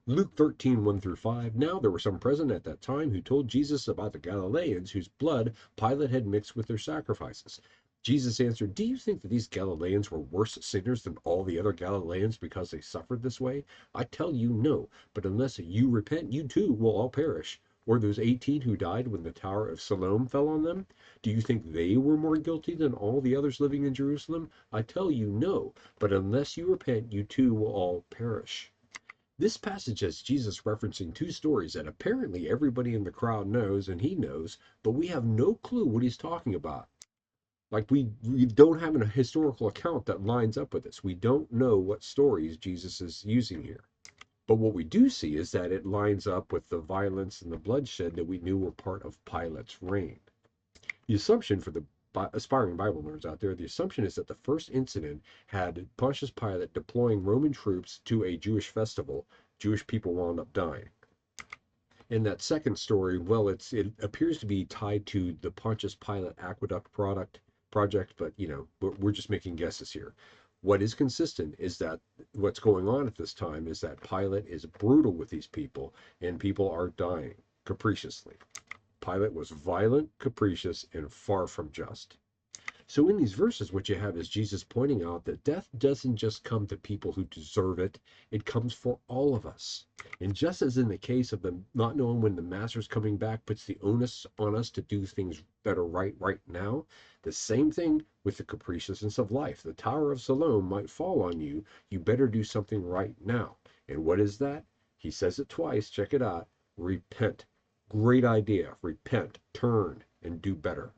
Luke 13, 1 through 5. Now there were some present at that time who told Jesus about the Galileans whose blood Pilate had mixed with their sacrifices. Jesus answered, do you think that these Galileans were worse sinners than all the other Galileans because they suffered this way? I tell you, no. But unless you repent, you too will all perish. Or those 18 who died when the Tower of Siloam fell on them? Do you think they were more guilty than all the others living in Jerusalem? I tell you, no. But unless you repent, you too will all perish. This passage has Jesus referencing two stories that apparently everybody in the crowd knows and he knows, but we have no clue what he's talking about. Like we don't have a historical account that lines up with this. We don't know what stories Jesus is using here. But what we do see is that it lines up with the violence and the bloodshed that we knew were part of Pilate's reign. The assumption for the aspiring Bible nerds out there, the assumption is that the first incident had Pontius Pilate deploying Roman troops to a Jewish festival. Jewish people wound up dying. In that second story, well, it appears to be tied to the Pontius Pilate aqueduct project, but we're just making guesses here. What is consistent is that what's going on at this time is that Pilate is brutal with these people, and people are dying capriciously. Pilate was violent, capricious, and far from just. So in these verses, what you have is Jesus pointing out that death doesn't just come to people who deserve it, it comes for all of us. And just as in the case of them not knowing when the master's coming back puts the onus on us to do things that are right now, the same thing with the capriciousness of life. The Tower of Siloam might fall on you. You better do something right now. And what is that? He says it twice. Check it out. Repent. Great idea. Repent, turn, and do better.